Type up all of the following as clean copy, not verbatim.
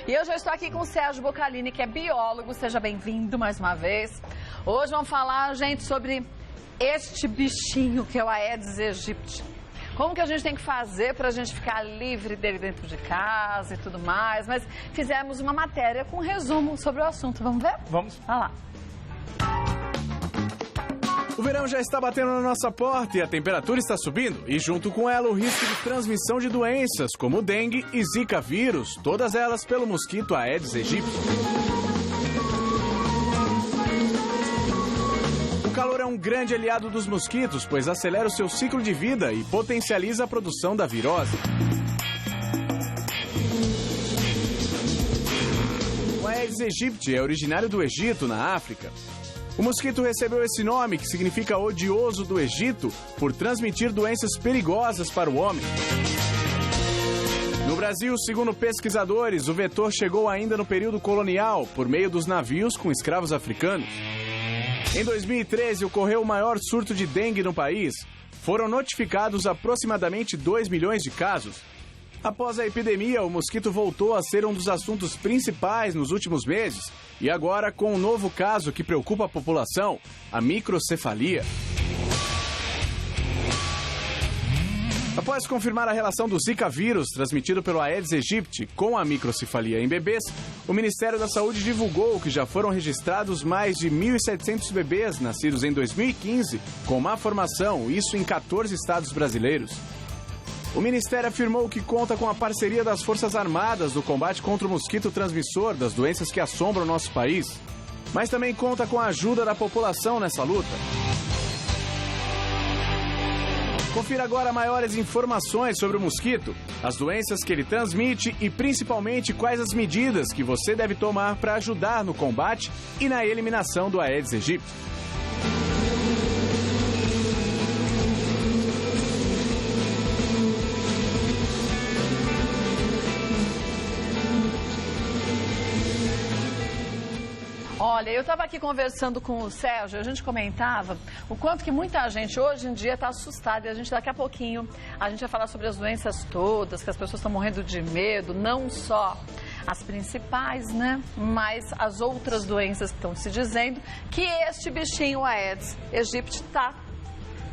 E eu já estou aqui com o Sérgio Boccalini, que é biólogo. Seja bem-vindo mais uma vez. Hoje vamos falar, gente, sobre este bichinho que é o Aedes aegypti. Como que a gente tem que fazer para a gente ficar livre dele dentro de casa e tudo mais. Mas fizemos uma matéria com um resumo sobre o assunto. Vamos ver? Vamos. Vai lá. O verão já está batendo na nossa porta e a temperatura está subindo. E junto com ela o risco de transmissão de doenças como dengue e zika vírus, todas elas pelo mosquito Aedes aegypti. O calor é um grande aliado dos mosquitos, pois acelera o seu ciclo de vida e potencializa a produção da virose. O Aedes aegypti é originário do Egito, na África. O mosquito recebeu esse nome, que significa odioso do Egito, por transmitir doenças perigosas para o homem. No Brasil, segundo pesquisadores, o vetor chegou ainda no período colonial, por meio dos navios com escravos africanos. Em 2013, ocorreu o maior surto de dengue no país. Foram notificados aproximadamente 2 milhões de casos. Após a epidemia, o mosquito voltou a ser um dos assuntos principais nos últimos meses. E agora, com um novo caso que preocupa a população, a microcefalia. Após confirmar a relação do Zika vírus, transmitido pelo Aedes aegypti, com a microcefalia em bebês, o Ministério da Saúde divulgou que já foram registrados mais de 1.700 bebês nascidos em 2015 com má formação, isso em 14 estados brasileiros. O Ministério afirmou que conta com a parceria das Forças Armadas no combate contra o mosquito transmissor das doenças que assombram o nosso país, mas também conta com a ajuda da população nessa luta. Confira agora maiores informações sobre o mosquito, as doenças que ele transmite e principalmente quais as medidas que você deve tomar para ajudar no combate e na eliminação do Aedes aegypti. Olha, eu estava aqui conversando com o Sérgio, a gente comentava o quanto que muita gente hoje em dia está assustada. E a gente daqui a pouquinho, a gente vai falar sobre as doenças todas, que as pessoas estão morrendo de medo, não só as principais, né? Mas as outras doenças que estão se dizendo que este bichinho, o Aedes aegypti, está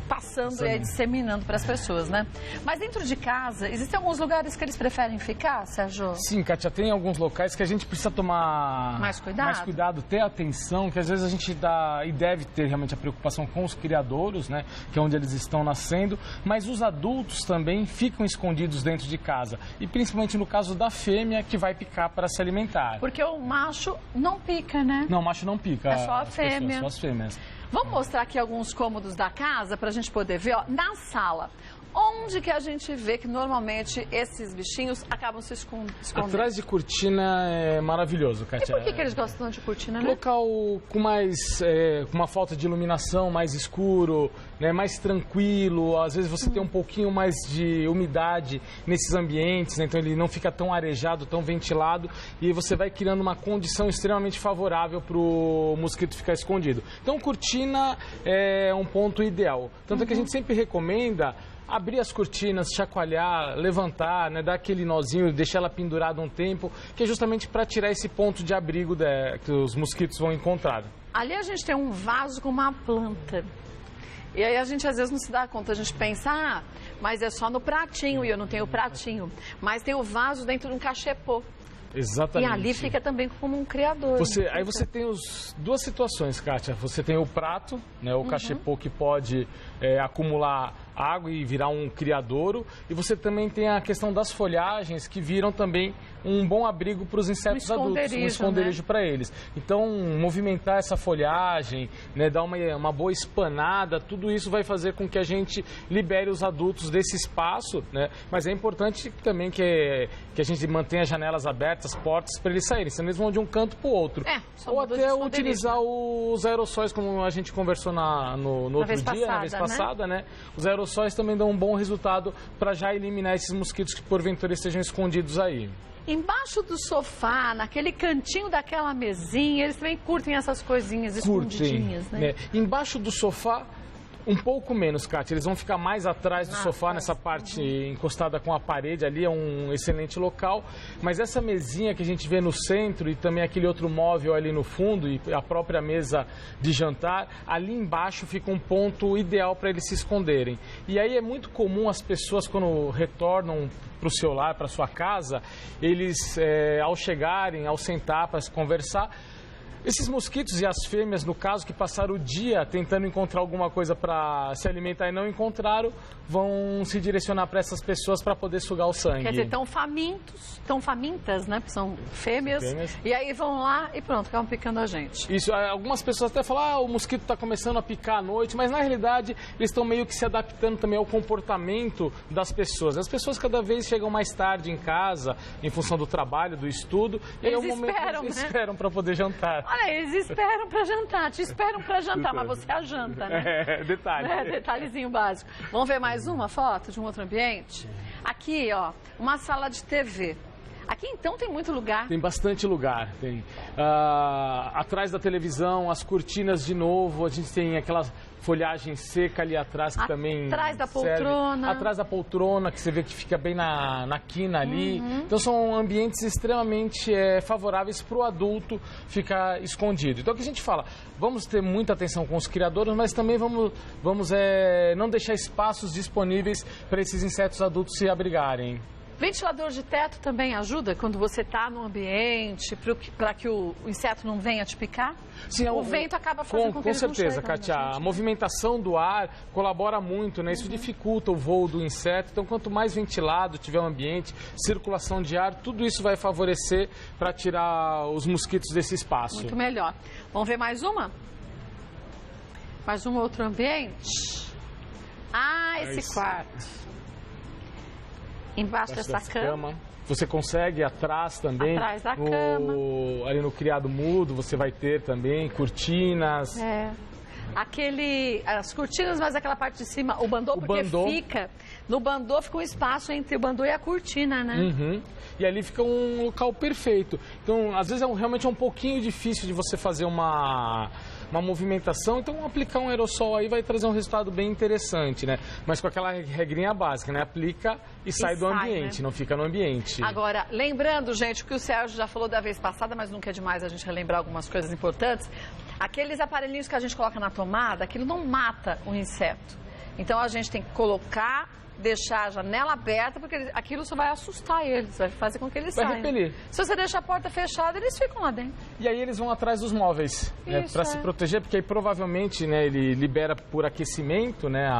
passando e disseminando para as pessoas, né? Mas dentro de casa, existem alguns lugares que eles preferem ficar, Sérgio? Sim, Kátia, tem alguns locais que a gente precisa tomar mais cuidado, ter atenção, que às vezes a gente dá e deve ter realmente a preocupação com os criadouros, né? Que é onde eles estão nascendo, mas os adultos também ficam escondidos dentro de casa. E principalmente no caso da fêmea, que vai picar para se alimentar. Porque o macho não pica, né? Não, o macho não pica. É só a fêmea. Só as fêmeas. Vamos mostrar aqui alguns cômodos da casa para a gente poder ver, ó, na sala. Onde que a gente vê que normalmente esses bichinhos acabam se escondendo? Atrás de cortina é maravilhoso, Kátia. E por que eles gostam de cortina, né? Local com mais, com uma falta de iluminação, mais escuro, né, mais tranquilo. Às vezes você tem um pouquinho mais de umidade nesses ambientes, né, então ele não fica tão arejado, tão ventilado. E você vai criando uma condição extremamente favorável para o mosquito ficar escondido. Então cortina é um ponto ideal. Tanto é que a gente sempre recomenda abrir as cortinas, chacoalhar, levantar, né, dar aquele nozinho, deixar ela pendurada um tempo, que é justamente para tirar esse ponto de abrigo que os mosquitos vão encontrar. Ali a gente tem um vaso com uma planta. E aí a gente às vezes não se dá conta, a gente pensa, mas é só no pratinho, e eu não tenho pratinho. Mas tem o vaso dentro de um cachepô. Exatamente. E ali fica também como um criador. Aí você tem duas situações, Kátia. Você tem o prato, né, o cachepô que pode acumular água e virar um criadouro. E você também tem a questão das folhagens, que viram também um bom abrigo para os insetos adultos, um esconderijo, né, para eles. Então, movimentar essa folhagem, né, dar uma boa espanada, tudo isso vai fazer com que a gente libere os adultos desse espaço, né? Mas é importante também que a gente mantenha as janelas abertas, portas, para eles saírem, senão eles vão de um canto para o outro. Ou até utilizar os aerossóis, como a gente conversou no outro dia, na vez passada, né? Os aerossóis também dão um bom resultado para já eliminar esses mosquitos que porventura estejam escondidos aí. Embaixo do sofá, naquele cantinho daquela mesinha, eles também curtem essas coisinhas escondidinhas, né? Embaixo do sofá, Um pouco menos, Kátia. Eles vão ficar mais atrás do sofá, nessa parte encostada com a parede ali, é um excelente local. Mas essa mesinha que a gente vê no centro e também aquele outro móvel ali no fundo e a própria mesa de jantar, ali embaixo fica um ponto ideal para eles se esconderem. E aí é muito comum as pessoas, quando retornam para o seu lar, para sua casa, eles, ao chegarem, ao sentar para se conversar, esses mosquitos e as fêmeas, no caso, que passaram o dia tentando encontrar alguma coisa para se alimentar e não encontraram, vão se direcionar para essas pessoas para poder sugar o sangue. Quer dizer, estão famintas, né? São fêmeas. E aí vão lá e pronto, acabam picando a gente. Isso, algumas pessoas até falam, o mosquito está começando a picar à noite, mas na realidade eles estão meio que se adaptando também ao comportamento das pessoas. As pessoas cada vez chegam mais tarde em casa, em função do trabalho, do estudo, e aí é o momento que eles esperam para poder jantar. Olha, eles esperam para jantar, te esperam para jantar, mas você a janta, né? Detalhe. Detalhezinho básico. Vamos ver mais uma foto de um outro ambiente? Aqui, ó, uma sala de TV. Aqui, então, tem muito lugar. Tem bastante lugar. Tem atrás da televisão, as cortinas de novo. A gente tem aquela folhagem seca ali atrás que também atrás da poltrona. Atrás da poltrona, que você vê que fica bem na quina ali. Então, são ambientes extremamente favoráveis para o adulto ficar escondido. Então, o que a gente fala? Vamos ter muita atenção com os criadores, mas também vamos não deixar espaços disponíveis para esses insetos adultos se abrigarem. Ventilador de teto também ajuda quando você está no ambiente, para que o inseto não venha te picar? Sim, o vento acaba fazendo com que eles certeza, não cheguem, Kátia. A movimentação do ar colabora muito, né? Isso dificulta o voo do inseto. Então, quanto mais ventilado tiver o ambiente, circulação de ar, tudo isso vai favorecer para tirar os mosquitos desse espaço. Muito melhor. Vamos ver mais uma? Mais um outro ambiente? Esse quarto. Embaixo dessa cama. Você consegue atrás também. Atrás da cama. Ali no criado mudo você vai ter também cortinas. As cortinas, mas aquela parte de cima, o bandô, fica... No bandô fica um espaço entre o bandô e a cortina, né? E ali fica um local perfeito. Então, às vezes, realmente é um pouquinho difícil de você fazer uma movimentação, então aplicar um aerossol aí vai trazer um resultado bem interessante, né? Mas com aquela regrinha básica, né? Aplica e sai do ambiente, né? Não fica no ambiente. Agora, lembrando, gente, o que o Sérgio já falou da vez passada, mas nunca é demais a gente relembrar algumas coisas importantes, aqueles aparelhinhos que a gente coloca na tomada, aquilo não mata o inseto. Então a gente tem que colocar, deixar a janela aberta, porque aquilo só vai assustar eles, vai fazer com que eles saiam. Vai repelir. Se você deixar a porta fechada, eles ficam lá dentro. E aí eles vão atrás dos móveis, para se proteger, porque aí provavelmente, né, ele libera por aquecimento, né,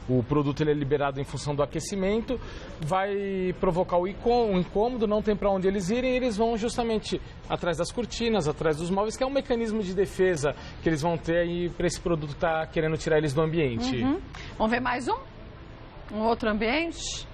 o produto ele é liberado em função do aquecimento, vai provocar o incômodo, não tem para onde eles irem, e eles vão justamente atrás das cortinas, atrás dos móveis, que é um mecanismo de defesa que eles vão ter aí para esse produto que está querendo tirar eles do ambiente. Vamos ver mais um? Um outro ambiente?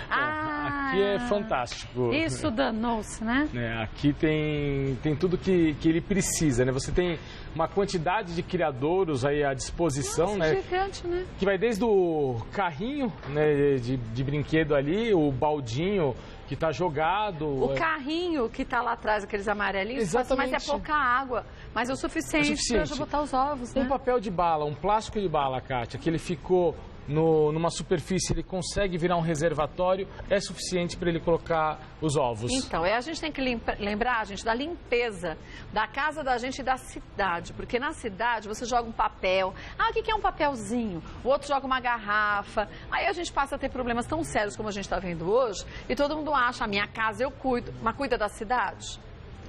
Aqui é fantástico. Isso danou-se, né? Aqui tem tudo que ele precisa, né? Você tem uma quantidade de criadouros aí à disposição, né? Gigante, né? Que vai desde o carrinho, né, de brinquedo ali, o baldinho que está jogado. O carrinho que está lá atrás, aqueles amarelinhos, exatamente. Mas é pouca água. Mas é o suficiente para eu botar os ovos, né? Um papel de bala, um plástico de bala, Kátia, que ele ficou numa superfície, ele consegue virar um reservatório, é suficiente para ele colocar os ovos. Então, a gente tem que lembrar, gente, da limpeza da casa da gente e da cidade. Porque na cidade você joga um papel. O que é um papelzinho? O outro joga uma garrafa. Aí a gente passa a ter problemas tão sérios como a gente está vendo hoje. E todo mundo acha, a minha casa eu cuido. Mas cuida da cidade?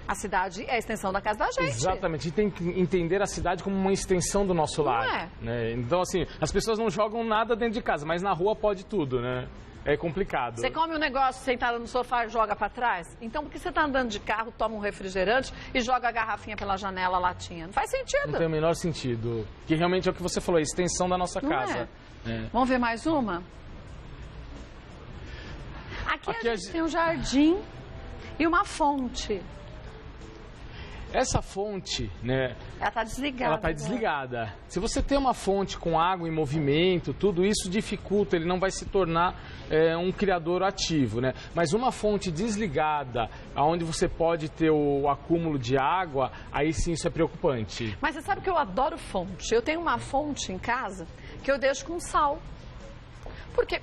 A cidade é a extensão da casa da gente. Exatamente. E tem que entender a cidade como uma extensão do nosso lar. Né? Então, assim, as pessoas não jogam nada dentro de casa, mas na rua pode tudo, né? É complicado. Você come um negócio sentada no sofá e joga para trás? Então, por que você está andando de carro, toma um refrigerante e joga a garrafinha pela janela, a latinha? Não faz sentido. Não tem o menor sentido. Que realmente é o que você falou, a extensão da nossa casa. Vamos ver mais uma? Aqui a gente tem um jardim e uma fonte. Essa fonte, né? Ela está desligada. Ela está desligada. Se você tem uma fonte com água em movimento, tudo isso dificulta, ele não vai se tornar um criador ativo, né? Mas uma fonte desligada, onde você pode ter o acúmulo de água, aí sim isso é preocupante. Mas você sabe que eu adoro fonte. Eu tenho uma fonte em casa que eu deixo com sal. Porque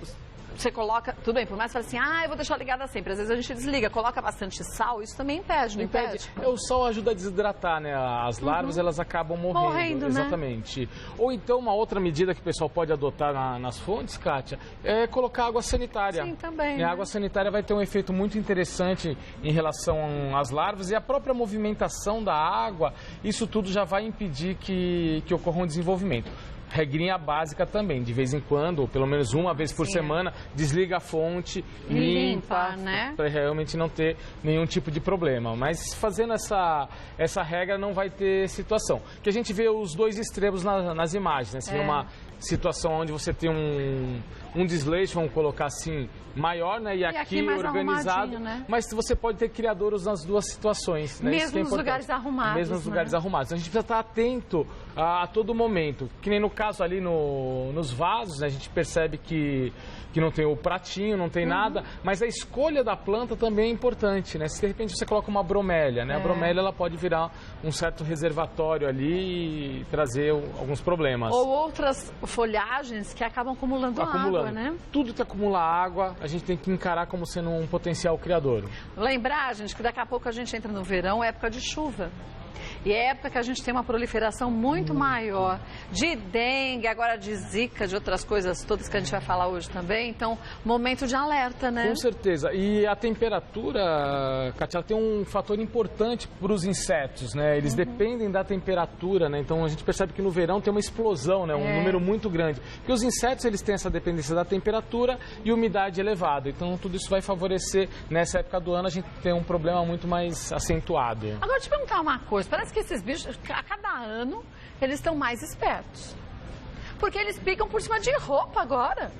você coloca, tudo bem, por mais que você fale assim, eu vou deixar ligada sempre. Às vezes a gente desliga, coloca bastante sal, isso também impede, não impede? O sal ajuda a desidratar, né? As larvas, elas acabam morrendo, exatamente. Né? Ou então, uma outra medida que o pessoal pode adotar nas fontes, Kátia, é colocar água sanitária. Sim, também. E a água sanitária vai ter um efeito muito interessante em relação às larvas e a própria movimentação da água, isso tudo já vai impedir que ocorra um desenvolvimento. Regrinha básica também, de vez em quando, ou pelo menos uma vez por semana, desliga a fonte, limpa, né? Para realmente não ter nenhum tipo de problema. Mas fazendo essa regra não vai ter situação. Que a gente vê os dois extremos nas imagens, né? Se vê uma situação onde você tem um desleixo, vamos colocar assim, maior, né? E aqui organizado. Né? Mas você pode ter criadouros nas duas situações. Né? Mesmo nos lugares arrumados. Mesmo nos lugares arrumados. A gente precisa estar atento a todo momento. Que nem no caso ali nos vasos, né? A gente percebe que não tem o pratinho, não tem nada, mas a escolha da planta também é importante, né? Se de repente você coloca uma bromélia, né? A bromélia ela pode virar um certo reservatório ali e trazer alguns problemas. Ou outras folhagens que acabam acumulando água, né? Tudo que acumula água, a gente tem que encarar como sendo um potencial criador. Lembrar, gente, que daqui a pouco a gente entra no verão, época de chuva. E é época que a gente tem uma proliferação muito maior de dengue, agora de zika, de outras coisas todas que a gente vai falar hoje também. Então, momento de alerta, né? Com certeza. E a temperatura, Kátia, tem um fator importante para os insetos, né? Eles dependem da temperatura, né? Então, a gente percebe que no verão tem uma explosão, né? Um número muito grande. Porque os insetos, eles têm essa dependência da temperatura e umidade elevada. Então, tudo isso vai favorecer, nessa época do ano, a gente ter um problema muito mais acentuado. Agora, te perguntar uma coisa. Parece que esses bichos, a cada ano, eles estão mais espertos. Porque eles picam por cima de roupa agora.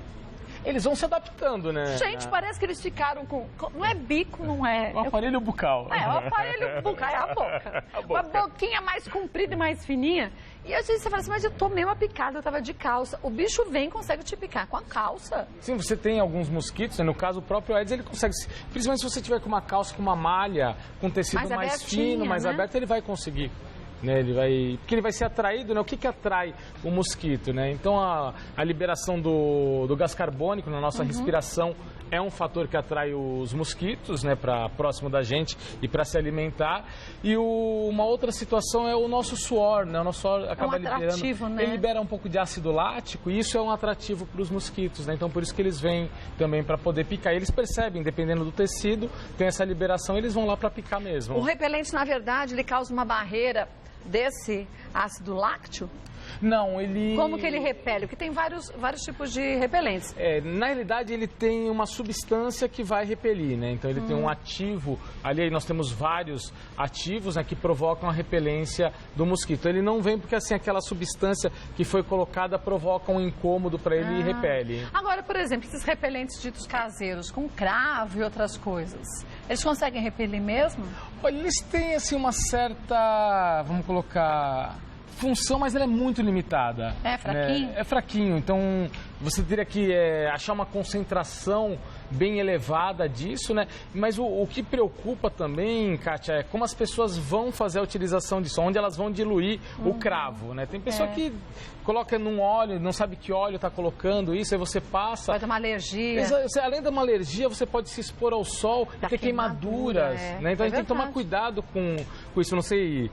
Eles vão se adaptando, né? Gente, parece que eles ficaram com... Não é bico, não é... O aparelho bucal. O aparelho bucal, é a boca. Uma boquinha mais comprida e mais fininha. E às vezes você fala assim, mas eu tô mesmo picada, eu tava de calça. O bicho vem e consegue te picar com a calça. Sim, você tem alguns mosquitos, né? No caso o próprio Aedes, ele consegue... Principalmente se você tiver com uma calça com uma malha, com tecido mais fino, mais aberto, ele vai conseguir. Né, porque ele vai ser atraído, né? O que atrai o mosquito, né? Então a liberação do gás carbônico na nossa respiração é um fator que atrai os mosquitos, né, para próximo da gente e para se alimentar. E uma outra situação é o nosso suor, né? O nosso suor acaba liberando, né? Ele libera um pouco de ácido lático e isso é um atrativo para os mosquitos, né? Então por isso que eles vêm também para poder picar. E eles percebem, dependendo do tecido, tem essa liberação, eles vão lá para picar mesmo. O repelente, na verdade, ele causa uma barreira desse ácido lácteo? Não, ele... Como que ele repele? Porque tem vários tipos de repelentes. Na realidade, ele tem uma substância que vai repelir, né? Então, ele tem um ativo. Ali nós temos vários ativos, né, que provocam a repelência do mosquito. Ele não vem porque, assim, aquela substância que foi colocada provoca um incômodo para ele e repele. Agora, por exemplo, esses repelentes ditos caseiros, com cravo e outras coisas, eles conseguem repelir mesmo? Olha, eles têm, assim, uma certa, vamos colocar... função, mas ela é muito limitada. É fraquinho? Né? É fraquinho, então você teria que achar uma concentração bem elevada disso, né? Mas o que preocupa também, Kátia, é como as pessoas vão fazer a utilização disso, onde elas vão diluir o cravo, né? Tem pessoa que coloca num óleo, não sabe que óleo está colocando isso, aí você passa... Pode ter uma alergia. Além de uma alergia, você pode se expor ao sol e ter queimaduras, né? Então a gente tem que tomar cuidado com isso, não sei,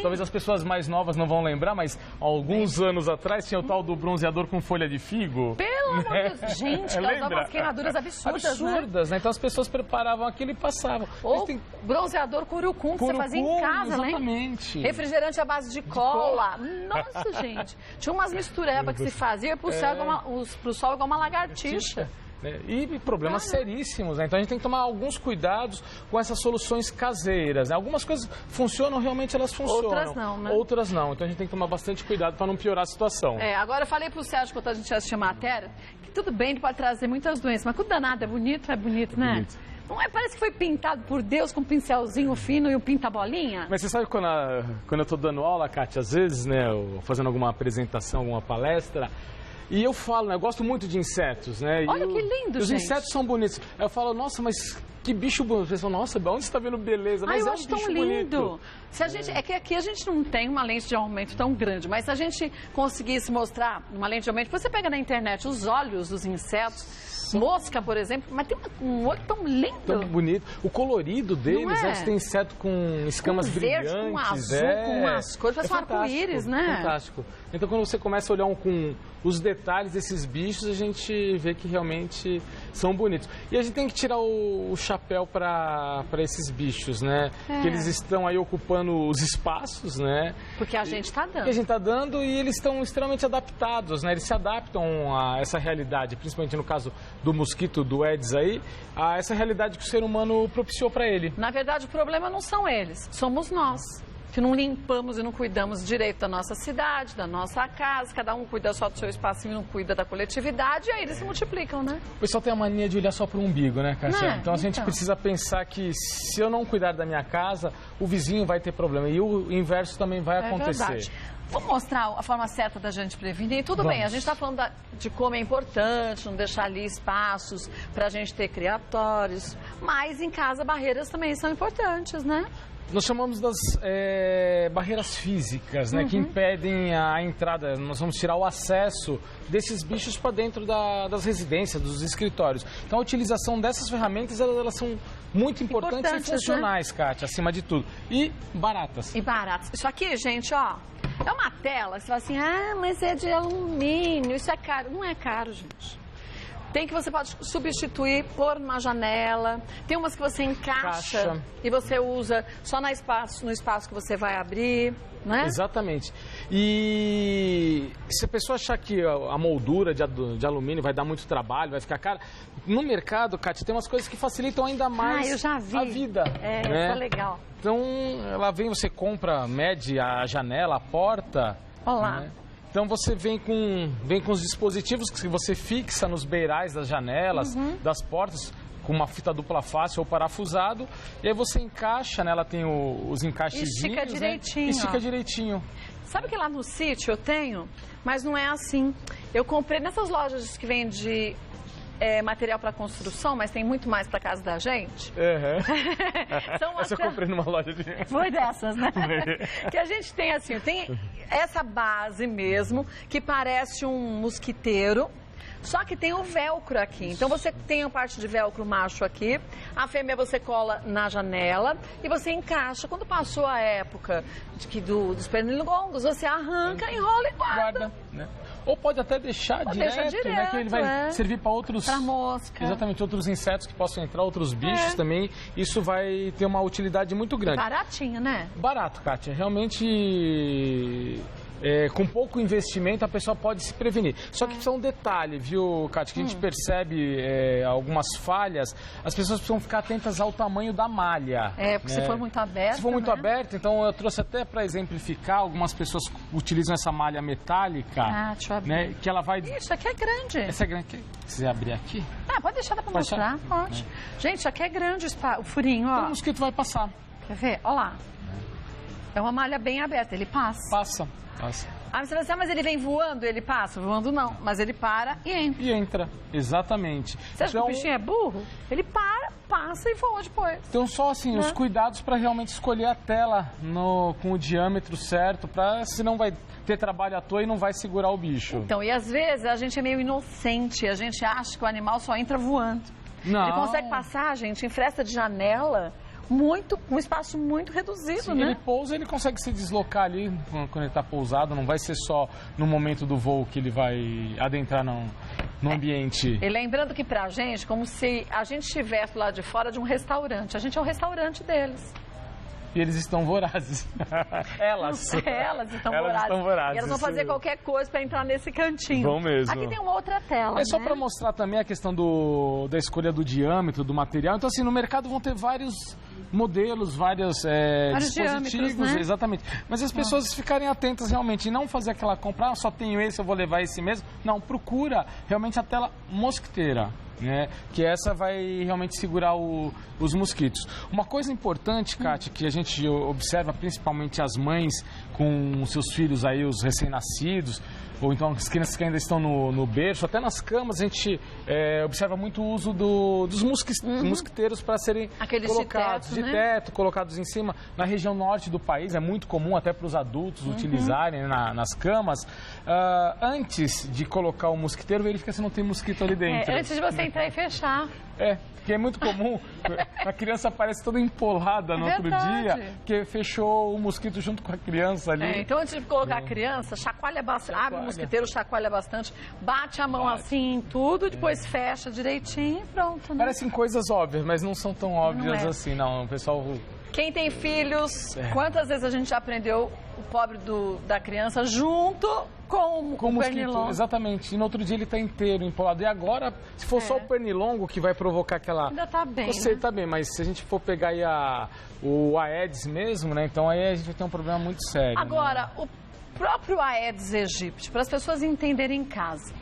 talvez as pessoas mais novas não vão lembrar, mas alguns anos atrás tinha o tal do bronzeador com folha de figo. Pelo amor de Deus, gente, causava umas queimaduras absurdas, né? Então as pessoas preparavam aquilo e passavam. Ou bronzeador curucum que você fazia em casa, exatamente. Né? Refrigerante à base de cola. Nossa, gente. Tinha umas misturebas que se fazia pro sol igual uma lagartixa. E problemas seríssimos, né? Então a gente tem que tomar alguns cuidados com essas soluções caseiras, né? Algumas coisas funcionam, realmente elas funcionam. Outras não, né? Outras não. Então a gente tem que tomar bastante cuidado para não piorar a situação. Agora eu falei pro Sérgio, quando a gente assistia a matéria, que tudo bem, ele pode trazer muitas doenças, mas tudo danado, é bonito, né? Bonito. Não é? Parece que foi pintado por Deus com um pincelzinho fino e um pinta-bolinha. Mas você sabe quando eu tô dando aula, Kátia, às vezes, né, fazendo alguma apresentação, alguma palestra, e eu falo, né, eu gosto muito de insetos, né? Olha que lindo, Os gente. insetos são bonitos. Eu falo, nossa, mas que bicho bonito. Você fala, nossa, onde você tá vendo beleza? Mas eu é um acho tão bicho lindo. bonito. Se a gente, é que aqui a gente não tem uma lente de aumento tão grande, mas se a gente conseguisse mostrar uma lente de aumento, você pega na internet os olhos dos insetos, mosca, por exemplo, mas tem um olho tão lindo. Tão bonito. O colorido deles, eles têm inseto com escamas brilhantes. Verde, com azul, com umas cores, parece um arco-íris, né? Fantástico. Então, quando você começa a olhar com os detalhes desses bichos, a gente vê que realmente são bonitos. E a gente tem que tirar o chapéu para esses bichos, né? Que eles estão aí ocupando os espaços, né? Porque a gente está dando. Que a gente está dando e eles estão extremamente adaptados, né? Eles se adaptam a essa realidade, principalmente no caso do mosquito, do Aedes aí, a essa realidade que o ser humano propiciou para ele. Na verdade, o problema não são eles, somos nós. Que não limpamos e não cuidamos direito da nossa cidade, da nossa casa, cada um cuida só do seu espaço e não cuida da coletividade, e aí eles se multiplicam, né? O pessoal tem a mania de olhar só para o umbigo, né, Cássia? Então a gente então. precisa pensar que se eu não cuidar da minha casa, o vizinho vai ter problema e o inverso também vai acontecer. Verdade. Vou mostrar a forma certa da gente prevenir. Tudo Vamos. bem, a gente está falando de como é importante, não deixar ali espaços para a gente ter criatórios, mas em casa barreiras também são importantes, né? Nós chamamos das barreiras físicas, né, que impedem a entrada. Nós vamos tirar o acesso desses bichos para dentro das residências, dos escritórios. Então, a utilização dessas ferramentas, elas são muito importantes e funcionais, né? Kátia, acima de tudo. E baratas. E baratas. Isso aqui, gente, ó, é uma tela. Você fala assim, mas é de alumínio, isso é caro. Não é caro, gente. Tem que você pode substituir por uma janela. Tem umas que você encaixa e você usa só no espaço que você vai abrir, né? Exatamente. E se a pessoa achar que a moldura de alumínio vai dar muito trabalho, vai ficar cara, no mercado, Kátia, tem umas coisas que facilitam ainda mais eu já vi. a vida. Né? Isso é legal. Então, ela vem, você compra, mede a janela, a porta. Olha lá. Né? Então você vem com os dispositivos que você fixa nos beirais das janelas, das portas, com uma fita dupla face ou parafusado, e aí você encaixa, né? Ela tem os encaixezinhos, estica direitinho. Né? Estica direitinho. Sabe que lá no sítio eu tenho, mas não é assim. Eu comprei nessas lojas que vende material para construção, mas tem muito mais para casa da gente. Essa eu comprei numa loja de... Foi dessas, né? Que a gente tem assim, tem essa base mesmo, que parece um mosquiteiro, só que tem o velcro aqui. Então você tem a parte de velcro macho aqui, a fêmea você cola na janela e você encaixa. Quando passou a época dos pernilongos, você arranca, enrola e guarda. Né? Ou pode até deixar direto, né? Que ele vai servir para outros... Para mosca. Exatamente, outros insetos que possam entrar, outros bichos também. Isso vai ter uma utilidade muito grande. Baratinho, né? Barato, Kátia. Realmente... com pouco investimento a pessoa pode se prevenir. Só que precisa um detalhe, viu, Kátia, que a gente percebe algumas falhas, as pessoas precisam ficar atentas ao tamanho da malha. Porque se for muito aberto. Se for muito aberto, então eu trouxe até para exemplificar, algumas pessoas utilizam essa malha metálica. Deixa eu abrir. Né, que ela vai... Isso aqui é grande. Essa é grande. Se quiser abrir aqui? Pode deixar, dá para mostrar. Pode. Gente, isso aqui é grande o furinho, ó. Então o mosquito vai passar. Quer ver? Olha lá. É uma malha bem aberta, ele passa. Passa. Você vai dizer, mas ele vem voando, ele passa? Voando não, mas ele para e entra. E entra, exatamente. Você acha que o bichinho é burro? Ele passa e voa depois. Então só assim, os cuidados para realmente escolher a tela com o diâmetro certo, senão vai ter trabalho à toa e não vai segurar o bicho. Então, e às vezes a gente é meio inocente, a gente acha que o animal só entra voando. Não. Ele consegue passar, gente, em fresta de janela... um espaço muito reduzido, né? Ele pousa, ele consegue se deslocar ali quando ele está pousado, não vai ser só no momento do voo que ele vai adentrar no ambiente. E lembrando que pra gente, como se a gente estivesse lá de fora de um restaurante, a gente é o restaurante deles. E eles estão vorazes. Elas estão vorazes. E elas vão fazer qualquer coisa para entrar nesse cantinho. Vão mesmo. Aqui tem uma outra tela, só para mostrar também a questão da escolha do diâmetro, do material. Então, assim, no mercado vão ter vários modelos, vários dispositivos, né? Exatamente. Mas as pessoas ficarem atentas realmente e não fazer aquela compra, só tenho esse, eu vou levar esse mesmo. Não, procura realmente a tela mosquiteira. Né? Que essa vai realmente segurar os mosquitos. Uma coisa importante, Kátia, que a gente observa principalmente as mães com seus filhos aí, os recém-nascidos, ou então as crianças que ainda estão no berço, até nas camas, a gente observa muito o uso dos mosquiteiros para serem aqueles colocados de teto, colocados em cima. Na região norte do país é muito comum até para os adultos utilizarem nas camas. Antes de colocar o mosquiteiro, verifica se não tem mosquito ali dentro. Antes de você entrar e fechar. Que é muito comum, a criança aparece toda empolada no outro dia, porque fechou o mosquito junto com a criança ali. Então, antes de colocar a criança, chacoalha bastante, abre o mosquiteiro, chacoalha bastante, bate a mão assim em tudo, depois fecha direitinho e pronto, né? Parecem coisas óbvias, mas não são tão óbvias assim, não. O pessoal... Quem tem filhos, quantas vezes a gente já aprendeu o pobre da criança junto com o pernilongo? Exatamente. E no outro dia ele está inteiro, empolado. E agora, se for só o pernilongo que vai provocar aquela... Ainda tá bem, Você né? tá bem, mas se a gente for pegar aí o Aedes mesmo, né? Então aí a gente vai ter um problema muito sério. Agora, o próprio Aedes aegypti, para as pessoas entenderem em casa,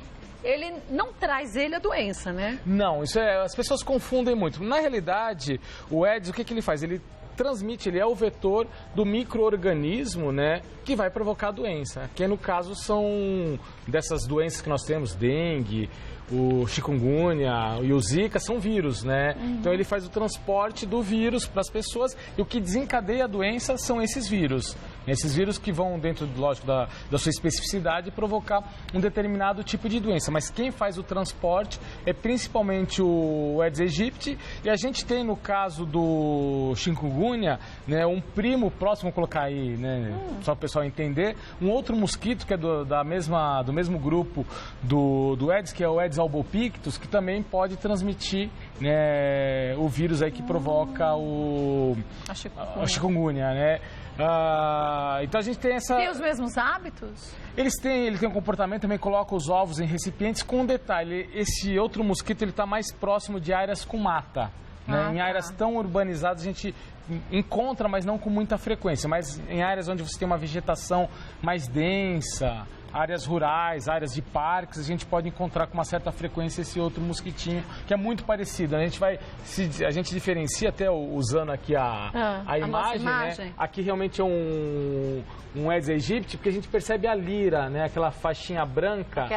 ele não traz a doença, né? Não, as pessoas confundem muito. Na realidade, o Aedes, o que ele faz? Ele transmite, ele é o vetor do micro-organismo, né, que vai provocar a doença, que no caso são dessas doenças que nós temos, dengue, o chikungunya e o zika, são vírus, né? Então ele faz o transporte do vírus para as pessoas e o que desencadeia a doença são esses vírus. Esses vírus que vão dentro, lógico, da sua especificidade provocar um determinado tipo de doença. Mas quem faz o transporte é principalmente o Aedes aegypti e a gente tem no caso do chikungunya, né, um primo próximo, vou colocar aí, né, só para o pessoal entender, um outro mosquito que é do mesmo grupo do Aedes, que é o Aedes albopictus, que também pode transmitir, né, o vírus aí que provoca a chikungunya, né? Então a gente tem essa... Tem os mesmos hábitos? Ele tem um comportamento, também coloca os ovos em recipientes, com um detalhe, esse outro mosquito ele está mais próximo de áreas com mata. Né? Em áreas tão urbanizadas a gente encontra, mas não com muita frequência, mas em áreas onde você tem uma vegetação mais densa, áreas rurais, áreas de parques, a gente pode encontrar com uma certa frequência esse outro mosquitinho, que é muito parecido. A gente diferencia até usando aqui a imagem, né? Aqui realmente é um Aedes aegypti, porque a gente percebe a lira, né? Aquela faixinha branca.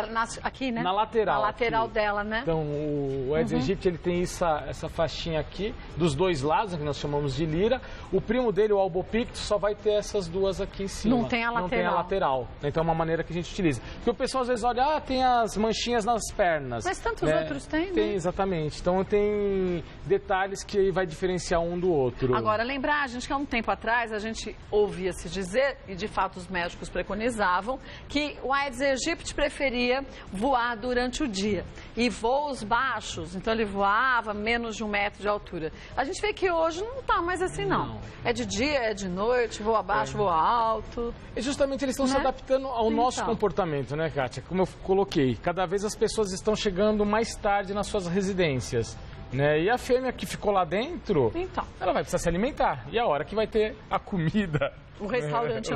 Aqui, né? Na lateral. Na lateral aqui dela, né? Então, o Aedes aegypti, ele tem essa faixinha aqui, dos dois lados, que nós chamamos de lira. O primo dele, o albopictus, só vai ter essas duas aqui em cima. Não tem a lateral. Não tem a lateral. Então, é uma maneira que a gente utiliza. Porque o pessoal às vezes olha, tem as manchinhas nas pernas. Mas tantos outros têm, né? Tem, exatamente. Então tem detalhes que vai diferenciar um do outro. Agora, lembrar, gente, que há um tempo atrás a gente ouvia-se dizer, e de fato os médicos preconizavam, que o Aedes aegypti preferia voar durante o dia. E voos baixos, então ele voava menos de 1 metro de altura. A gente vê que hoje não está mais assim, não. É de dia, é de noite, voa baixo, voa alto. E justamente eles estão se adaptando ao nosso comportamento, né, Kátia? Como eu coloquei, cada vez as pessoas estão chegando mais tarde nas suas residências. Né? E a fêmea que ficou lá dentro, ela vai precisar se alimentar. E a hora que vai ter a comida... O restaurante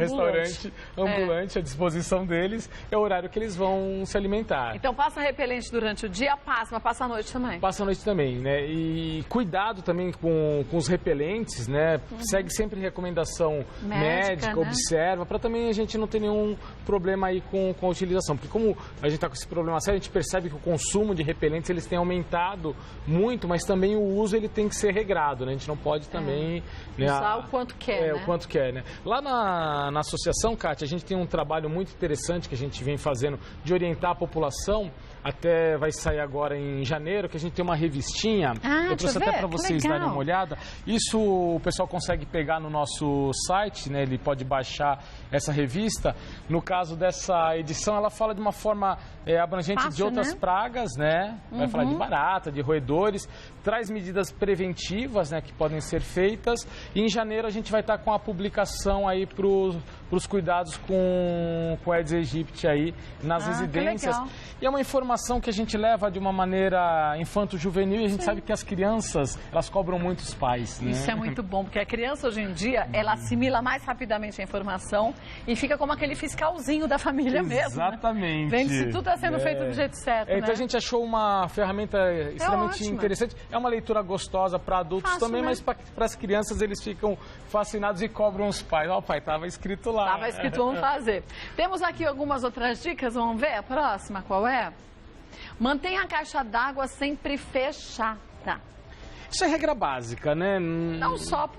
ambulante à disposição deles, é o horário que eles vão se alimentar. Então passa repelente durante o dia, mas passa a noite também. Passa a noite também, né? E cuidado também com os repelentes, né? Segue sempre recomendação médica, né? Observa, para também a gente não ter nenhum problema aí com a utilização. Porque como a gente está com esse problema sério, a gente percebe que o consumo de repelentes eles têm aumentado muito, mas também o uso ele tem que ser regrado, né? A gente não pode também... Né, usar o quanto quer, né? O quanto quer, né? Lá na associação, Kátia, a gente tem um trabalho muito interessante que a gente vem fazendo de orientar a população. Até vai sair agora em janeiro, que a gente tem uma revistinha. Eu trouxe até para vocês darem uma olhada. Isso o pessoal consegue pegar no nosso site, né? Ele pode baixar essa revista. No caso dessa edição, ela fala de uma forma abrangente de outras pragas, né? Vai falar de barata, de roedores. Traz medidas preventivas, né? Que podem ser feitas. E em janeiro a gente vai estar com a publicação aí para os cuidados com o Aedes aegypti aí nas residências. E é uma informação que a gente leva de uma maneira infanto-juvenil e a gente sabe que as crianças, elas cobram muito os pais, né? Isso é muito bom, porque a criança hoje em dia, ela assimila mais rapidamente a informação e fica como aquele fiscalzinho da família mesmo. Exatamente. Vendo se tudo está sendo feito do jeito certo, né? Então a gente achou uma ferramenta extremamente interessante. É uma leitura gostosa para adultos também, mas para as crianças eles ficam fascinados e cobram os pais. legal, pai, tava escrito lá. Tava escrito, vamos fazer. Temos aqui algumas outras dicas, vamos ver a próxima, qual é? Mantenha a caixa d'água sempre fechada. Isso é regra básica, né? Não só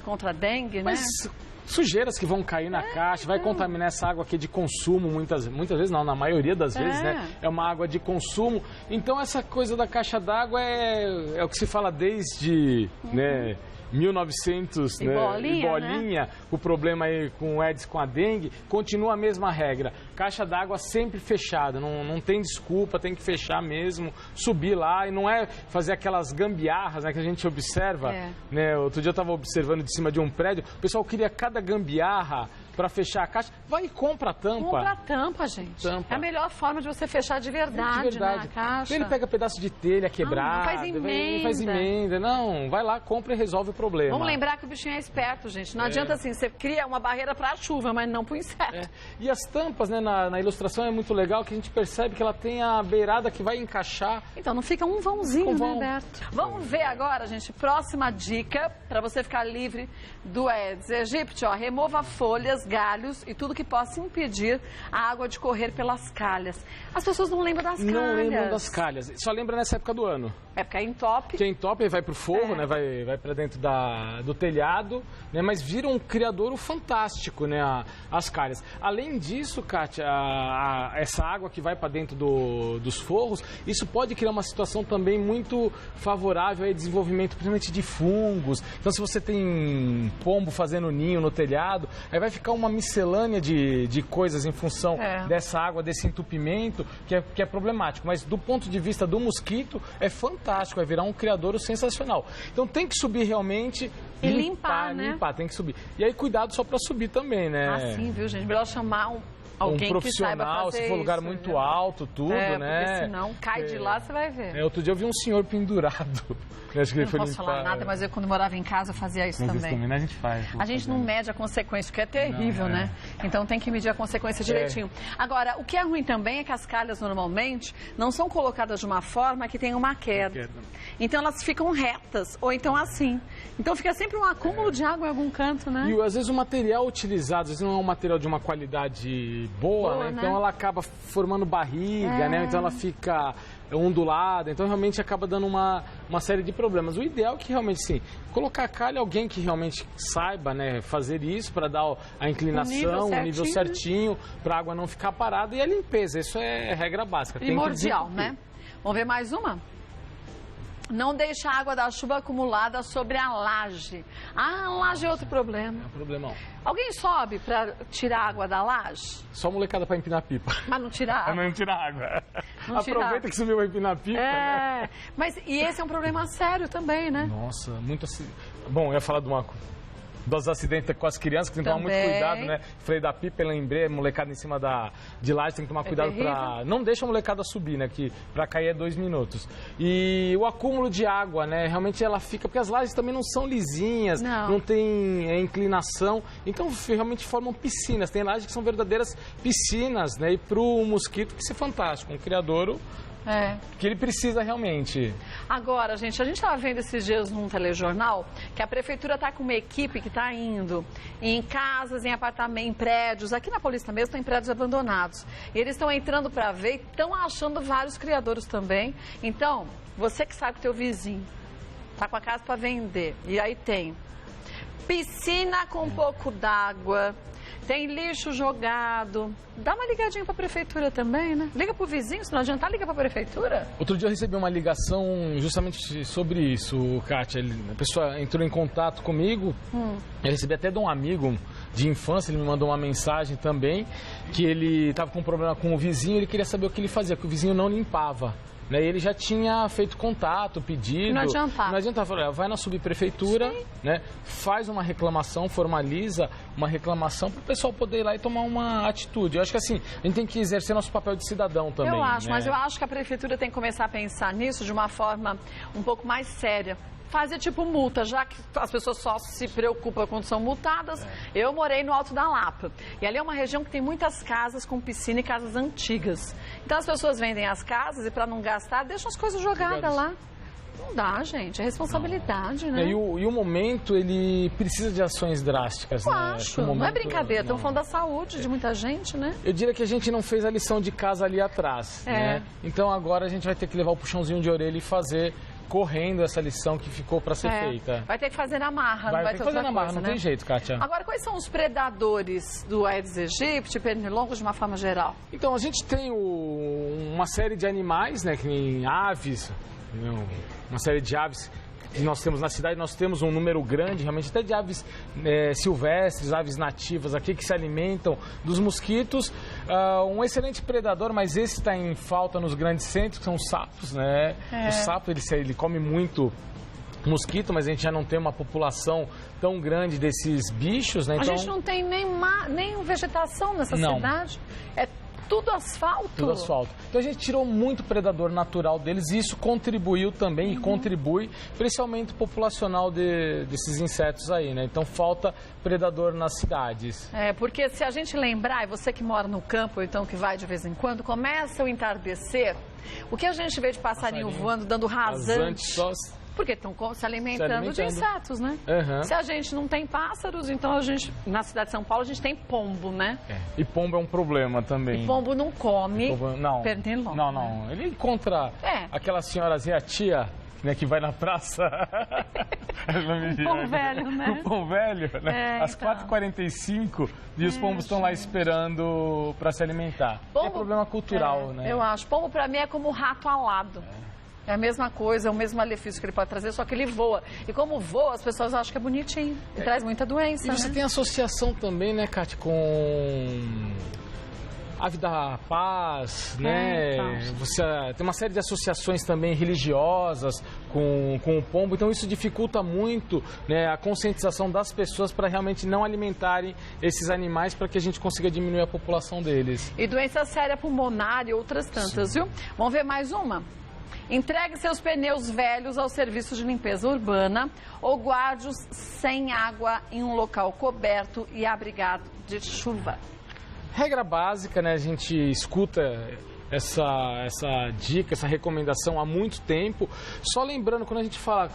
contra a dengue, mas né? Sujeiras que vão cair na caixa, vai contaminar essa água aqui de consumo, muitas vezes não, na maioria das vezes, né? É uma água de consumo. Então essa coisa da caixa d'água é o que se fala desde, né, 1900, e né? bolinha, né? O problema aí com o Edson, com a dengue, continua a mesma regra. Caixa d'água sempre fechada, não tem desculpa, tem que fechar mesmo, subir lá e não é fazer aquelas gambiarras, né, que a gente observa. Né? Outro dia eu estava observando de cima de um prédio, o pessoal queria cada gambiarra para fechar a caixa. Vai e compra a tampa. Compra a tampa, gente. Tampa. É a melhor forma de você fechar de verdade, né, a caixa. Ele pega pedaço de telha quebrado, faz emenda. Não, vai lá, compra e resolve o problema. Vamos lembrar que o bichinho é esperto, gente. Não adianta assim, você cria uma barreira para a chuva, mas não para o inseto. E as tampas, né, na ilustração é muito legal que a gente percebe que ela tem a beirada que vai encaixar. Então não fica um vãozinho, né, Berto? Vamos ver agora, gente, próxima dica para você ficar livre do Aedes aegypti, ó, remova folhas, galhos e tudo que possa impedir a água de correr pelas calhas. As pessoas não lembram das calhas. Não lembram das calhas. Só lembra nessa época do ano. É porque é entope. Que é entope, vai pro forro, né? Vai para dentro do telhado, né? Mas vira um criadouro fantástico, né? As calhas. Além disso, Kátia, essa água que vai para dentro dos forros, isso pode criar uma situação também muito favorável ao desenvolvimento, principalmente de fungos. Então, se você tem pombo fazendo ninho no telhado, aí vai ficar uma miscelânea de coisas em função dessa água, desse entupimento, que é problemático. Mas do ponto de vista do mosquito, é fantástico, vai virar um criadouro sensacional. Então tem que subir realmente e limpar, né? Limpar, tem que subir. E aí cuidado só para subir também, né? Ah, sim, viu, gente? Melhor chamar alguém profissional, que saiba fazer se for lugar isso, muito viu? alto, tudo, né? Porque senão cai de lá, você vai ver. Outro dia eu vi um senhor pendurado. Acho que ele foi não posso falar nada, mas eu quando morava em casa eu fazia isso também. Isso também, né? A gente faz. A gente não mede a consequência, que é terrível, né? Então tem que medir a consequência direitinho. Agora, o que é ruim também é que as calhas normalmente não são colocadas de uma forma que tem uma queda. Então elas ficam retas, ou então assim. Então fica sempre um acúmulo de água em algum canto, né? E às vezes o material utilizado, às vezes não é um material de uma qualidade boa, né? Então ela acaba formando barriga, né? Então ela fica ondulada, então realmente acaba dando uma série de problemas. O ideal é que realmente, sim, colocar a calha, alguém que realmente saiba, né, fazer isso para dar a inclinação, o nível certinho, para a água não ficar parada, e a limpeza, isso é regra básica. Primordial, né? Vamos ver mais uma? Não deixa a água da chuva acumulada sobre a laje. Ah, a laje é outro problema. É um problemão. Alguém sobe para tirar a água da laje? Só molecada para empinar pipa. Mas não tira água. Não tira água. Não Aproveita que subiu para empinar pipa, né? Mas e esse é um problema sério também, né? Nossa, muito assim. Bom, eu ia falar dos acidentes com as crianças, que tem que tomar muito cuidado, né? Freio da pipa, lembrei, molecada em cima de laje, tem que tomar cuidado para não deixa a molecada subir, né? Que para cair é 2 minutos. E o acúmulo de água, né? Realmente ela fica, porque as lajes também não são lisinhas, não tem inclinação, então realmente formam piscinas. Tem lajes que são verdadeiras piscinas, né? E para o mosquito, que isso é fantástico, um criadouro. Que ele precisa realmente. Agora, gente, a gente estava vendo esses dias num telejornal que a prefeitura está com uma equipe que está indo em casas, em apartamentos, em prédios. Aqui na Paulista mesmo tem prédios abandonados. E eles estão entrando para ver e estão achando vários criadouros também. Então, você que sabe que teu vizinho está com a casa para vender e aí tem piscina com um pouco d'água, tem lixo jogado. Dá uma ligadinha para a prefeitura também, né? Liga para o vizinho, se não adiantar, liga para a prefeitura. Outro dia eu recebi uma ligação justamente sobre isso, Kátia. A pessoa entrou em contato comigo. Eu recebi até de um amigo de infância, ele me mandou uma mensagem também, que ele estava com um problema com o vizinho, ele queria saber o que ele fazia, que o vizinho não limpava. Né, ele já tinha feito contato, pedido. Não adiantava. Não adiantava. Falei, vai na subprefeitura, né, faz uma reclamação, formaliza uma reclamação para o pessoal poder ir lá e tomar uma atitude. Eu acho que assim, a gente tem que exercer nosso papel de cidadão também. Eu acho, né? mas eu acho que a prefeitura tem que começar a pensar nisso de uma forma um pouco mais séria. Fazer tipo multa, já que as pessoas só se preocupam quando são multadas. Eu morei no Alto da Lapa. E ali é uma região que tem muitas casas com piscina e casas antigas. Então as pessoas vendem as casas e para não gastar, deixam as coisas jogadas lá. não dá, gente. É responsabilidade, né? E o momento, ele precisa de ações drásticas, Eu né? acho. Momento, não é brincadeira. Estamos não. falando da saúde de muita gente, né? Eu diria que a gente não fez a lição de casa ali atrás, né? Então agora a gente vai ter que levar o puxãozinho de orelha e fazer correndo essa lição que ficou para ser feita. Vai ter que fazer na marra, não vai ter fazer outra na marra, coisa, não né? tem jeito, Kátia. Agora, quais são os predadores do Aedes aegypti, pernilongos, de uma forma geral? Então, a gente tem uma série de animais, né, que nem aves, uma série de aves que nós temos na cidade. Nós temos um número grande, realmente, até de aves silvestres, aves nativas aqui, que se alimentam dos mosquitos. Um excelente predador, mas esse está em falta nos grandes centros, que são os sapos, né? O sapo, ele come muito mosquito, mas a gente já não tem uma população tão grande desses bichos, né? A Então, gente não tem nem vegetação nessa cidade. É tudo asfalto. tudo asfalto. Então a gente tirou muito predador natural deles e isso contribuiu também e contribui para esse aumento populacional desses insetos aí, né? Então falta predador nas cidades. Porque se a gente lembrar, e você que mora no campo, ou então que vai de vez em quando, começa o entardecer, o que a gente vê de passarinho voando, dando rasante? Só... Porque estão se alimentando de insetos, né? Se a gente não tem pássaros, então a gente, na cidade de São Paulo, a gente tem pombo, né? E pombo é um problema também. E pombo não come pernilongo. Não. Ele encontra aquela senhorazinha, a tia, né, que vai na praça. O pão velho, né? O pão velho, né? Às então. 4h45 e os pombos estão lá esperando para se alimentar. É problema cultural, né? Eu acho. Pombo, para mim, é como o rato alado. É a mesma coisa, é o mesmo malefício que ele pode trazer, só que ele voa. E como voa, as pessoas acham que é bonitinho. E traz muita doença, E você tem associação também, né, Kátia, com Ave da Paz, né? Então. Você tem uma série de associações também religiosas com o pombo, então isso dificulta muito, né, a conscientização das pessoas para realmente não alimentarem esses animais para que a gente consiga diminuir a população deles. E doença séria pulmonar e outras tantas, viu? Vamos ver mais uma? Entregue seus pneus velhos ao serviço de limpeza urbana ou guarde-os sem água em um local coberto e abrigado de chuva. Regra básica, né? A gente escuta essa dica, essa recomendação há muito tempo. Só lembrando, quando a gente fala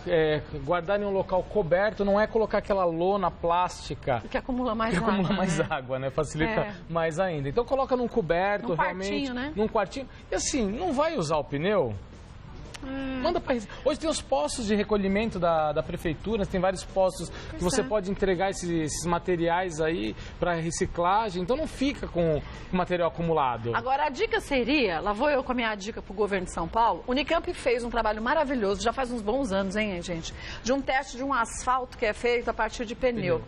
guardar em um local coberto, não é colocar aquela lona plástica que acumula mais água. Acumula mais água, né? Facilita mais ainda. Então coloca num coberto, realmente, né? num quartinho. E assim, não vai usar o pneu? Manda para... Hoje tem os postos de recolhimento da prefeitura, tem vários postos que você pode entregar esses materiais aí para reciclagem, então não fica com material acumulado. Agora, a dica seria, lá vou eu com a minha dica para o governo de São Paulo, o Unicamp fez um trabalho maravilhoso, já faz uns bons anos, hein, gente? De um teste de um asfalto que é feito a partir de pneu.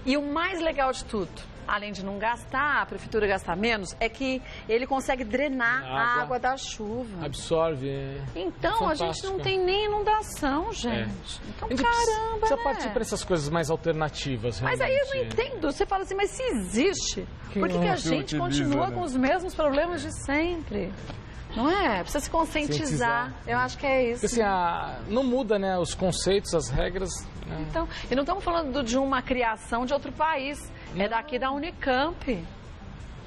E o mais legal de tudo, além de não gastar, a prefeitura gastar menos, é que ele consegue drenar a água da chuva. Absorve. Então, fantástico. A gente não tem nem inundação, gente. Então, caramba, precisa né? partir para essas coisas mais alternativas, realmente. Mas aí eu não entendo. Você fala assim, mas se existe, por que a gente continua com os mesmos problemas de sempre? Não é? Precisa se conscientizar. Eu acho que é isso. Porque, assim, não muda, né, os conceitos, as regras. Né? Então, e não estamos falando de uma criação de outro país. É daqui da Unicamp.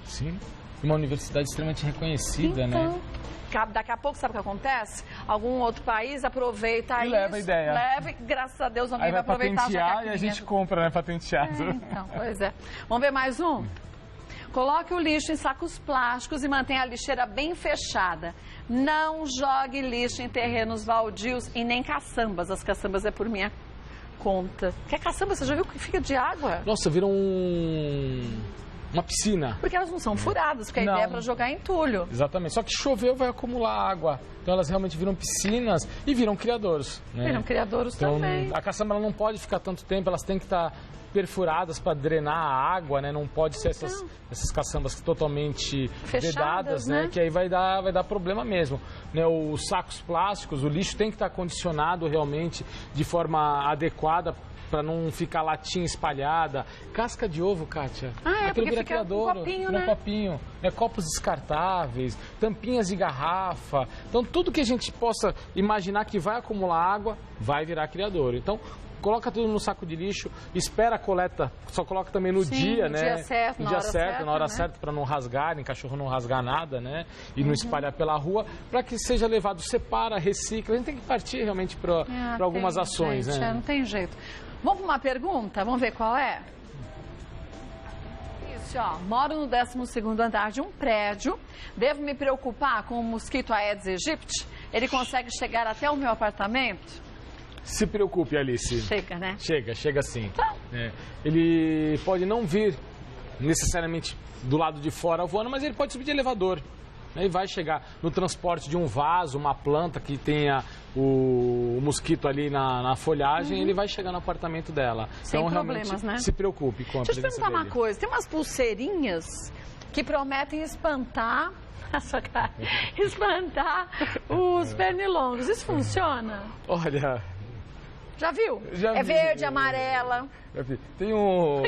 Sim. Uma universidade extremamente reconhecida, então, né? Daqui a pouco, sabe o que acontece? Algum outro país aproveita isso. Leva a ideia. Leva e, graças a Deus, alguém aí vai aproveitar. Patentear e a gente compra, né, patenteado. Então, pois é. Vamos ver mais um? Coloque o lixo em sacos plásticos e mantenha a lixeira bem fechada. Não jogue lixo em terrenos baldios e nem caçambas. As caçambas é por minha conta. Porque a caçamba, você já viu que fica de água? Nossa, vira uma piscina. Porque elas não são furadas, porque a ideia é para jogar entulho. Exatamente. Só que choveu, vai acumular água. Então elas realmente viram piscinas e viram criadouros. Né? Viram criadouros então, também. A caçamba ela não pode ficar tanto tempo, elas têm que estar perfuradas para drenar a água, né? Não pode ser essas caçambas totalmente vedadas, né? Que aí vai dar problema mesmo. Né? Os sacos plásticos, o lixo tem que estar condicionado realmente de forma adequada para não ficar latinha espalhada. Casca de ovo, Kátia. Porque fica criadouro, um copinho, né? Copinho. Copos descartáveis, tampinhas de garrafa. Então, tudo que a gente possa imaginar que vai acumular água, vai virar criadouro. Então, coloca tudo no saco de lixo, espera a coleta, só coloca também no dia, no né? dia certo, no na dia hora certo, certa, na hora né? certa, para não rasgar, nem cachorro não rasgar nada, né? E não espalhar pela rua, para que seja levado, separa, recicla. A gente tem que partir realmente para algumas ações, gente, né? não tem jeito. Vamos para uma pergunta? Vamos ver qual é? Isso, ó. Moro no 12º andar de um prédio. Devo me preocupar com o mosquito Aedes aegypti? Ele consegue chegar até o meu apartamento? Se preocupe, Alice. Chega, né? Chega sim. Ele pode não vir necessariamente do lado de fora voando, mas ele pode subir de elevador. Ele vai chegar no transporte de um vaso, uma planta que tenha o mosquito ali na folhagem, ele vai chegar no apartamento dela. Sem então, problemas, realmente, né? se preocupe com a Deixa eu te presença perguntar uma dele. coisa. Tem umas pulseirinhas que prometem espantar a sua cara, espantar os pernilongos. Isso funciona? Olha, Já viu? Já É vi. verde, amarela. tem um...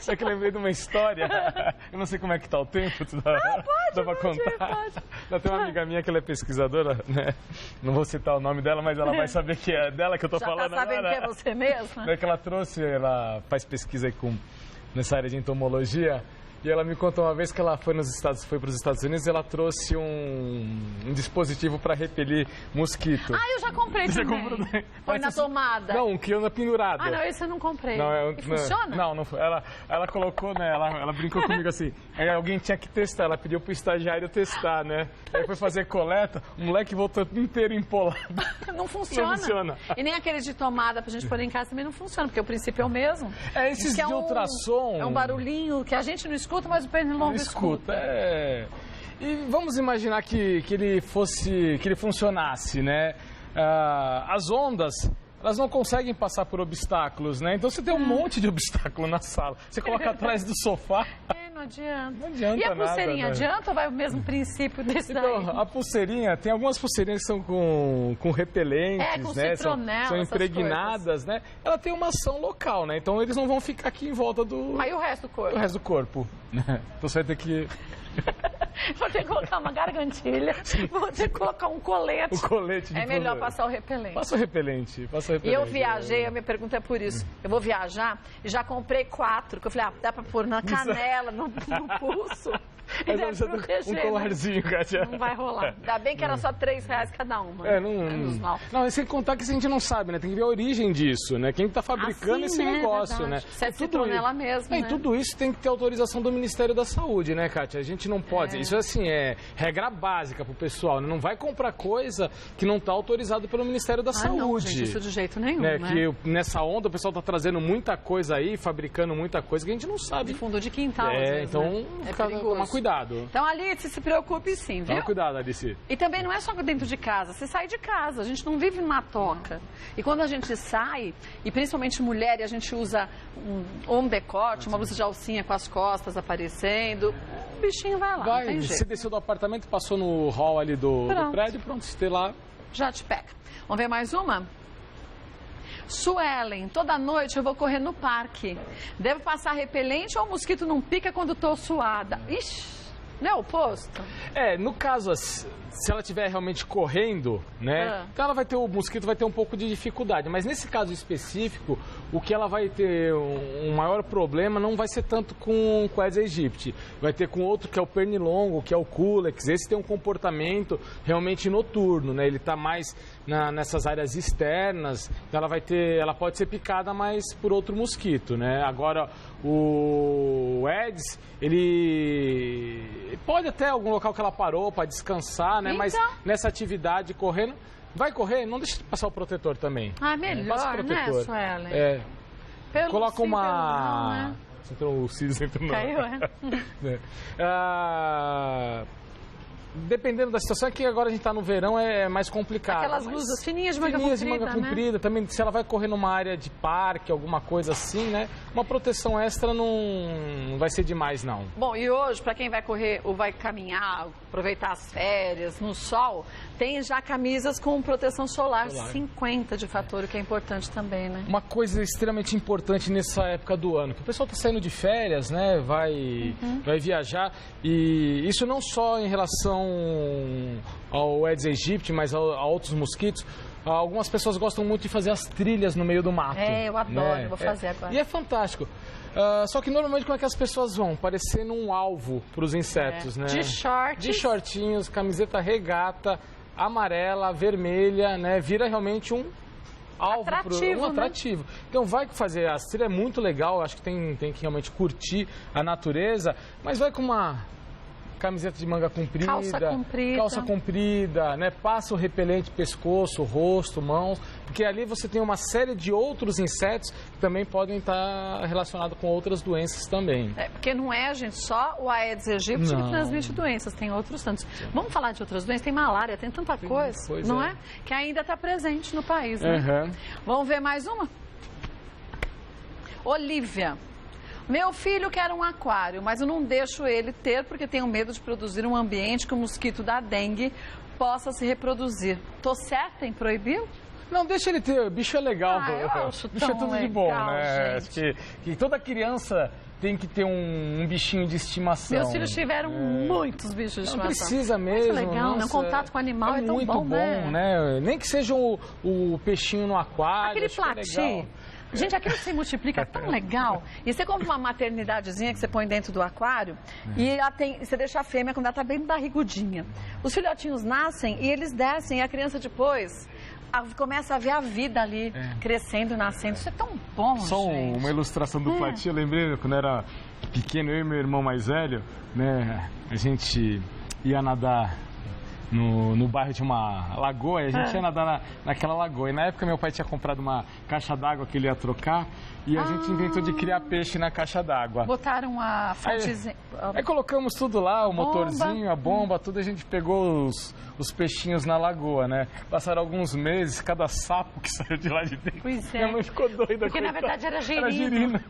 É que eu lembrei de uma história. Eu não sei como é que tá o tempo. Dá pra contar? Tem uma amiga minha que ela é pesquisadora, né? Não vou citar o nome dela, mas ela vai saber que é dela que eu tô Já falando tá sabendo agora. que é você mesma? É que ela trouxe, ela faz pesquisa aí nessa área de entomologia. E ela me contou uma vez que ela foi para os Estados Unidos e ela trouxe um dispositivo para repelir mosquito. Ah, eu já comprei Você também. comprou também? Põe na tomada. Não, que anda pendurado. Ah, não, esse eu não comprei. Não, E funciona? Não foi. Ela colocou, né? Ela brincou comigo assim. Aí alguém tinha que testar. Ela pediu pro estagiário testar, né? Aí foi fazer coleta, o moleque voltou inteiro empolado. Não funciona. Não funciona. E nem aquele de tomada pra gente pôr em casa também não funciona, porque o princípio é o mesmo. Esses Diz que de ultrassom. É um barulhinho que a gente não escuta, mas o pernilongo escuta. E vamos imaginar que ele funcionasse, né? As ondas, elas não conseguem passar por obstáculos, né? Então você tem um monte de obstáculo na sala. Você coloca atrás do sofá. Não adianta. Não adianta E a pulseirinha, nada, né? adianta ou vai o mesmo princípio desse daí? Então, a pulseirinha, tem algumas pulseirinhas que são com repelentes, com né? citronel, São essas impregnadas, né? Ela tem uma ação local, né? Então eles não vão ficar aqui em volta do Mas e o resto do corpo? resto do corpo, né? Então você vai ter que... Vou ter que colocar uma gargantilha, vou ter que colocar um colete. O colete de É melhor pulseira. passar o repelente. Passa o repelente. E eu viajei, a minha pergunta é por isso. Eu vou viajar e já comprei 4, que eu falei, dá pra pôr na canela, no pulso. E Mas deve você proteger, um né? colarzinho, Kátia. Não vai rolar. Ainda bem que era só R$3 cada uma. Menos mal. Não, sem contar que a gente não sabe, né? Tem que ver a origem disso, né? Quem tá fabricando esse negócio, verdade. né? Se é E tudo citronela isso- mesmo, E né? tudo isso tem que ter autorização do Ministério da Saúde, né, Kátia? A gente não pode. Isso assim é regra básica pro pessoal, né? Não vai comprar coisa que não tá autorizado pelo Ministério da Saúde. Não, gente, isso de jeito nenhum, né? né? Que nessa onda o pessoal tá trazendo muita coisa aí, fabricando muita coisa que a gente não sabe. De fundo de quintal, às vezes, então né? É fica, perigoso. tomar cuidado. Então, Alice, se preocupe sim, viu? Toma cuidado, Alice. E também não é só dentro de casa, você sai de casa, a gente não vive numa toca. E quando a gente sai, e principalmente mulher, e a gente usa um decote, uma blusa de alcinha com as costas aparecendo, o bichinho vai lá, não tem Você jeito. desceu do apartamento, passou no hall ali do prédio, pronto, você tem lá. Já te pega. Vamos ver mais uma? Suelen, toda noite eu vou correr no parque. Devo passar repelente ou o mosquito não pica quando estou suada? Ixi, não é o oposto? No caso, se ela estiver realmente correndo, né? Então ela vai ter, o mosquito vai ter um pouco de dificuldade. Mas nesse caso específico, o que ela vai ter um maior problema não vai ser tanto com o Aedes aegypti. Vai ter com outro que é o pernilongo, que é o culex. Esse tem um comportamento realmente noturno, né? Ele está mais nessas áreas externas. Então ela pode ser picada, mas por outro mosquito, né? Agora, o Aedes, ele pode até algum local que ela parou para descansar, né? Então. Mas nessa atividade correndo, vai correr, não deixa de passar o protetor também. Ah, melhor, Passa o né, protetor. Suelen? Pelo Coloca sim, pelo não, uma. né? Entrou o Cis, entrou não. Caiu, é? Dependendo da situação, é que agora a gente está no verão, é mais complicado. Aquelas mas blusas fininhas de manga fininhas de comprida, manga né? comprida, também se ela vai correr numa área de parque, alguma coisa assim, né? Uma proteção extra não vai ser demais, não. Bom, e hoje, para quem vai correr ou vai caminhar, aproveitar as férias no sol, tem já camisas com proteção solar 50 de fator, o que é importante também, né? Uma coisa extremamente importante nessa época do ano, que o pessoal está saindo de férias, né? Vai viajar, e isso não só em relação ao Aedes aegypti, mas a outros mosquitos. Algumas pessoas gostam muito de fazer as trilhas no meio do mato. Eu adoro, eu vou fazer agora. E é fantástico. Só que normalmente como é que as pessoas vão? Parecendo um alvo para os insetos, né? De shorts. De shortinhos, camiseta regata, amarela, vermelha, né? Vira realmente um alvo, atrativo, um atrativo. Né? Então vai fazer as trilhas, é muito legal, acho que tem que realmente curtir a natureza, mas vai com uma camiseta de manga comprida, calça comprida, né? Passa o repelente pescoço, rosto, mãos, porque ali você tem uma série de outros insetos que também podem estar relacionados com outras doenças também. Porque não é, gente, só o Aedes aegypti que transmite doenças, tem outros tantos. Vamos falar de outras doenças? Tem malária, tem tanta coisa, não é? Que ainda está presente no país, né? Vamos ver mais uma? Olívia. Meu filho quer um aquário, mas eu não deixo ele ter porque tenho medo de produzir um ambiente que o mosquito da dengue possa se reproduzir. Tô certa em proibir? Não, deixa ele ter, o bicho é legal. Eu acho bicho é tudo legal, de bom, né? Gente. Acho que toda criança tem que ter um bichinho de estimação. Meus filhos tiveram muitos bichos de estimação. Não precisa mesmo. Muito legal, né? O contato com o animal é tão muito bom, né? Nem que seja o peixinho no aquário. Aquele platê. Gente, aquilo se multiplica tão legal. E você compra uma maternidadezinha que você põe dentro do aquário e você deixa a fêmea quando ela está bem barrigudinha. Os filhotinhos nascem e eles descem e a criança depois começa a ver a vida ali crescendo e nascendo. Isso é tão bom, Só gente. Uma ilustração do platê. Eu lembrei quando era pequeno, eu e meu irmão mais velho, né? A gente ia nadar no bairro de uma lagoa, e a gente ia nadar naquela lagoa. E na época meu pai tinha comprado uma caixa d'água que ele ia trocar, e a gente inventou de criar peixe na caixa d'água. Botaram a fontezinha. Aí colocamos tudo lá, o motorzinho, a bomba, tudo, a gente pegou os peixinhos na lagoa, né? Passaram alguns meses, cada sapo que saiu de lá de dentro. Pois é. Minha mãe ficou doida. Porque na verdade era girino. Era girino.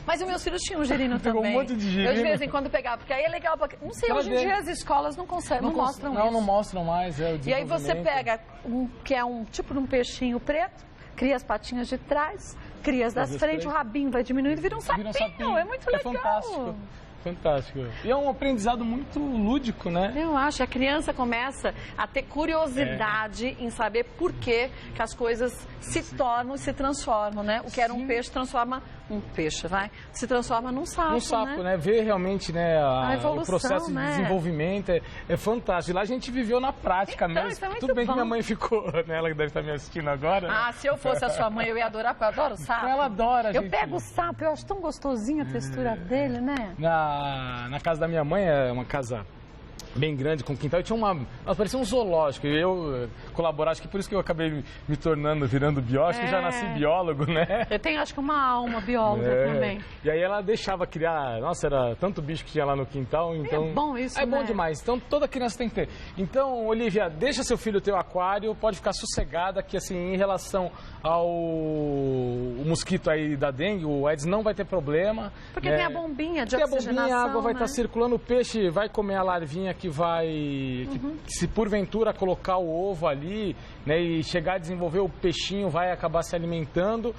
Mas os meus filhos tinham girino Pegou também. um monte de girino. Eu de vez em quando pegava, porque aí é legal. Não sei, hoje em dia as escolas não conseguem, não mostram isso. Não mostram mais, o E aí você pega que é um tipo de um peixinho preto, cria as patinhas de trás, cria as das frente, o rabinho vai diminuindo e vira um sapinho. É muito legal. Fantástico. Fantástico. E é um aprendizado muito lúdico, né? Eu acho. A criança começa a ter curiosidade em saber por que as coisas se tornam e se transformam, né? O que era um peixe transforma se transforma num sapo, né? Ver realmente, né, a evolução, o processo de desenvolvimento é fantástico. E lá a gente viveu na prática mesmo. Isso é muito Tudo bem bom. que minha mãe ficou, né? Ela deve estar me assistindo agora. Ah, se eu fosse a sua mãe, eu ia adorar, porque eu adoro sapo. Ela adora, gente. Eu pego o sapo, eu acho tão gostosinha a textura dele, né? Na casa da minha mãe, é uma casa bem grande, com quintal, e tinha parecia um zoológico, e eu colaborava, acho que por isso que eu acabei virando biólogo, que já nasci biólogo, né? Eu tenho, acho que uma alma bióloga também. E aí ela deixava criar, nossa, era tanto bicho que tinha lá no quintal, então... É bom isso, É bom demais, então toda criança tem que ter. Então, Olívia, deixa seu filho ter o aquário, pode ficar sossegada, que assim, em relação ao mosquito aí da dengue, o Aedes não vai ter problema. Porque tem a bombinha de oxigenação, a água vai estar circulando, o peixe vai comer a larvinha que vai, se porventura colocar o ovo ali, né, e chegar a desenvolver o peixinho, vai acabar se alimentando,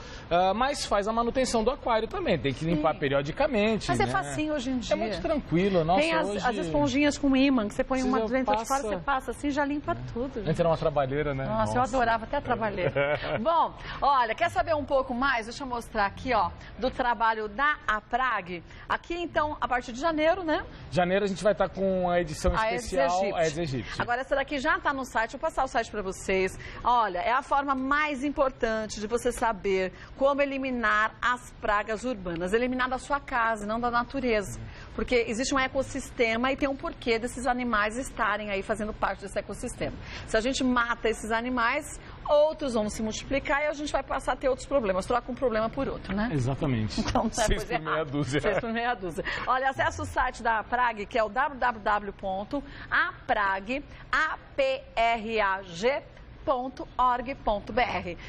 mas faz a manutenção do aquário também, tem que limpar periodicamente. Mas né? é facinho hoje em dia. É muito tranquilo. Nossa, tem as esponjinhas com ímã, que você põe uma dentro de fora, você passa assim, já limpa tudo. Antes era uma trabalheira, né? Nossa, eu adorava até trabalheira. Bom, olha, quer saber um pouco mais? Deixa eu mostrar aqui, ó, do trabalho da APRAG. Aqui, então, a partir de janeiro, né? Janeiro a gente vai estar com a edição especial Aedes aegypti. Agora, essa daqui já está no site, vou passar o site para vocês. Olha, é a forma mais importante de você saber como eliminar as pragas urbanas. Eliminar da sua casa, não da natureza. Porque existe um ecossistema e tem um porquê desses animais estarem aí fazendo parte desse ecossistema. Se a gente mata esses animais, outros vão se multiplicar e a gente vai passar a ter outros problemas. Troca um problema por outro, né? Então, Então, 6 por meia dúzia. 6 por meia dúzia. Olha, acessa o site da APRAG, que é o www.aprag.org.br.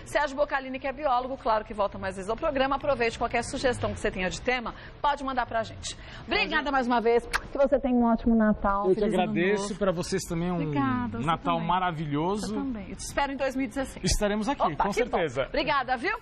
Sérgio Bocalini, que é biólogo, claro que volta mais vezes ao programa. Aproveite qualquer sugestão que você tenha de tema, pode mandar pra gente. Obrigada mais uma vez, que você tenha um ótimo Natal. Eu te agradeço, para vocês também Obrigada, Natal também. maravilhoso. Eu também. Eu te espero em 2016. Estaremos aqui, com certeza. Bom. Obrigada, viu?